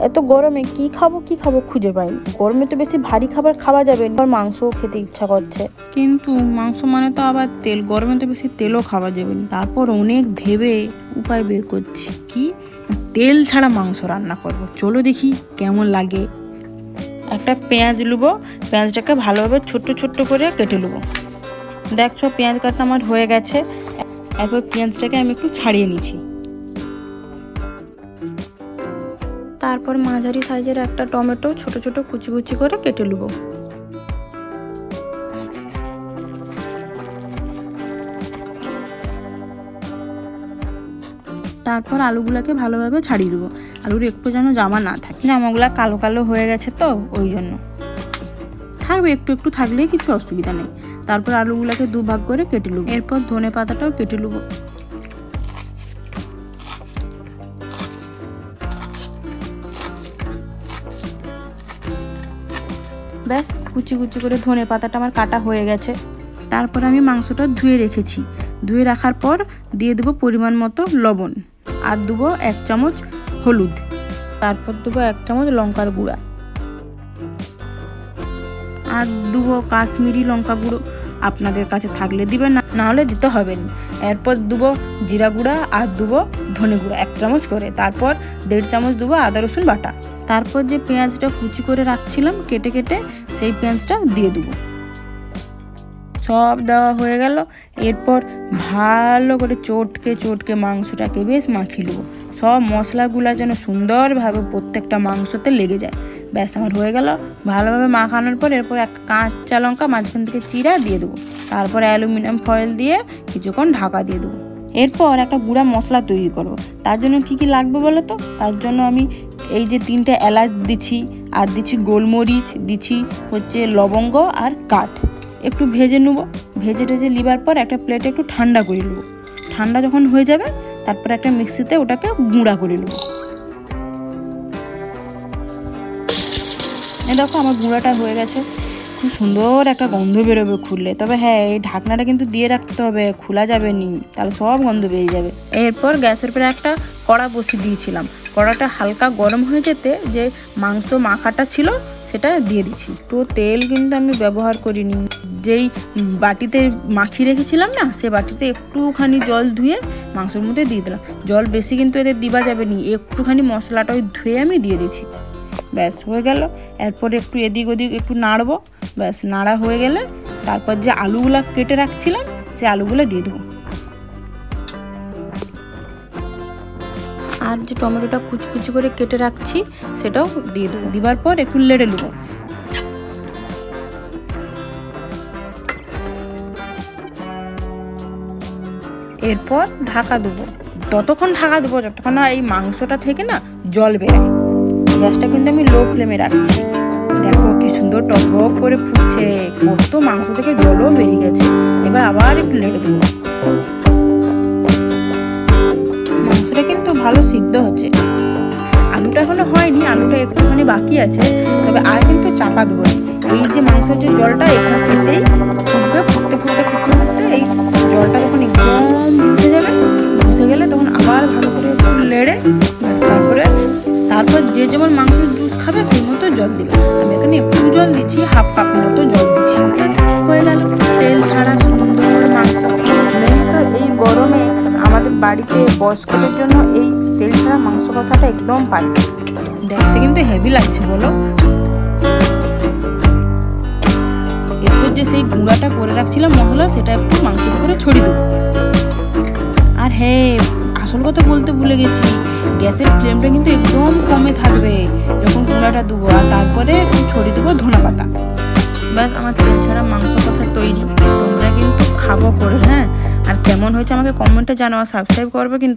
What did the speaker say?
এত গরমে কি খাবো খুঁজে পাইনি। গরমে তো বেশি ভারী খাবার খাওয়া যাবে না, মাংসও খেতে ইচ্ছা করছে, কিন্তু মাংস মানে তো আবার তেল, গরমে তো বেশি তেলও খাওয়া যাবে না। তারপর অনেক ভেবে উপায় বের করছি, কি তেল ছাড়া মাংস রান্না করব। চলো দেখি কেমন লাগে। একটা পেঁয়াজ নেবো, পেঁয়াজটাকে ভালোভাবে ছোট্ট ছোট্ট করে কেটে নেবো। দেখছো পেঁয়াজ কাটা আমার হয়ে গেছে। এরপর পেঁয়াজটাকে আমি একটু ছাড়িয়ে নিচ্ছি। তারপর মাঝারি সাইজের একটা টমেটো ছোট ছোট কুচি কুচি করে কেটে নেব। তারপর আলুগুলাকে ভালোভাবে ছাড়িয়ে দেবো। আলুর একটু যেন জামা না থাকে, জামাগুলা কালো কালো হয়ে গেছে তো ওই জন্য থাকবে, একটু একটু থাকলেই কিছু অসুবিধা নেই। তারপর আলুগুলাকে দুভাগ করে কেটে নেব। এরপর ধনে পাতাটাও কেটে নেব। ব্যাস কুচি কুচি করে ধনে পাতাটা আমার কাটা হয়ে গেছে। তারপর আমি মাংসটা ধুয়ে রেখেছি। ধুয়ে রাখার পর দিয়ে দেবো পরিমাণ মতো লবণ, আর দেবো 1 চামচ হলুদ, তারপর দেবো 1 চামচ লঙ্কার গুঁড়া, আর দেবো কাশ্মীরি লঙ্কা গুঁড়ো। আপনাদের কাছে থাকলে দিবেন, না হলে দিতে হবে না। এরপর দেবো জিরা গুঁড়া, আর দেবো ধনে গুঁড়া 1 চামচ করে। তারপর 1.5 চামচ দেবো আদা রসুন বাটা। তারপর যে পেঁয়াজটা কুচি করে রাখছিলাম কেটে কেটে, সেই পেঁয়াজটা দিয়ে দেবো। সব দেওয়া হয়ে গেল। এরপর ভালো করে চটকে চটকে মাংসটাকে বেশ মাখিয়ে নেবো। সব মশলাগুলো যেন সুন্দরভাবে প্রত্যেকটা মাংসতে লেগে যায়। ব্যাস আমার হয়ে গেল। ভালোভাবে মাখানোর পর এরপর একটা কাঁচা লঙ্কা মাঝখান থেকে চিরা দিয়ে দেবো। তারপর অ্যালুমিনিয়াম ফয়েল দিয়ে কিছুক্ষণ ঢাকা দিয়ে দেবো। এরপর একটা গুঁড়া মশলা তৈরি করব। তার জন্য কি কি লাগবে বলো তো? তার জন্য আমি এই যে 3টে এলাচ দিচ্ছি, আর দিচ্ছি গোলমরিচ, দিচ্ছি হচ্ছে লবঙ্গ আর কাঠ। একটু ভেজে নেবো। ভেজে টেজে নেবার পর একটা প্লেটে একটু ঠান্ডা করে নেবো। ঠান্ডা যখন হয়ে যাবে তারপর একটা মিক্সিতে ওটাকে গুঁড়া করে নেবো। দেখো আমার গুঁড়াটা হয়ে গেছে। খুব সুন্দর একটা গন্ধ বেরোবে খুললে। তবে হ্যাঁ, এই ঢাকনাটা কিন্তু দিয়ে রাখতে হবে, খোলা যাবে নি, তাহলে সব গন্ধ বেরিয়ে যাবে। এরপর গ্যাসের উপরে একটা কড়া বসিয়ে দিয়েছিলাম। কড়াটা হালকা গরম হয়ে যেতে যে মাংস মাখাটা ছিল সেটা দিয়ে দিচ্ছি। তো তেল কিন্তু আমি ব্যবহার করিনি, যেই বাটিতে মাখিয়ে রেখেছিলাম না, সে বাটিতে একটুখানি জল ধুয়ে মাংসের মধ্যে দিয়ে দিলাম। জল বেশি কিন্তু এদের দিবা যাবে নি, একটুখানি মশলাটা ওই ধুয়ে আমি দিয়ে দিচ্ছি। ব্যাস হয়ে গেল। এরপরে একটু এদিক ওদিক একটু নাড়বো। ব্যাস নাড়া হয়ে গেলে তারপর যে আলুগুলো কেটে রাখছিলাম সে আলুগুলো দিয়ে দেবো। আর যে টমেটোটা কুচি কুচি করে কেটে রাখছি সেটাও দিয়ে দেবো। দেওয়ার পর একটু নেড়ে নেবো। এরপর ঢাকা দেবো। ততক্ষণ ঢাকা দেবো যতক্ষণ না এই মাংসটা থেকে না জল বেরোয়। গ্যাসটা কিন্তু আমি লো ফ্লেমে রাখছি। দেখো কি সুন্দর টকবক করে ফুটছে, কত মাংস থেকে জলও বেরিয়ে গেছে। এবার আবার একটু নেড়ে দেবো। মাংসটা কিন্তু ভালো সিদ্ধ হচ্ছে। আলুটা এখনো হয়নি, আলুটা একটুখানি বাকি আছে। তবে আর কিন্তু চাপা দেবো। এই যে মাংসের যে জলটা এখান থেকেই ফুটবে, ফুটতে ফুটতে ফুটতে ফুটতে এই জলটা যখন একদম বুঝে যাবে, বুঝে গেলে তখন আবার ভালো করে একটু নেড়ে ব্যাস তারপর যে যেমন মাংসের জুস খাবে সেই মতো জল দিবে। আমি এখানে একটু জল দিচ্ছি, হাফ কাপ মতো জল দিচ্ছি। হয়ে গেল তেল ছাড়া সুন্দর মাংস। মেন তো এই গরমে আমাদের বাড়িতে বয়স্কদের জন্য এই তেল ছাড়া মাংস কষাটা একদম পারবে। দেখতে কিন্তু হেভি লাগছে বলো। এরপর যে সেই গুঁড়াটা করে রাখছিলাম মশলা, সেটা একটু মাংসের উপরে ছড়িয়ে দেবো। আর হ্যাঁ, আসল কথা বলতে ভুলে গেছি, গ্যাসের ফ্লেমটা কিন্তু একদম কমে থাকবে যখন গুঁড়াটা দেবো। আর তারপরে ছড়িয়ে দেবো ধনে পাতা। ব্যাস আমার তেল ছাড়া মাংস কষা তৈরি। তোমরা কিন্তু খাবো করে, হ্যাঁ। আর কেমন হয়েছে আমাকে কমেন্টে জানাও, সাবস্ক্রাইব করবে কিন্তু।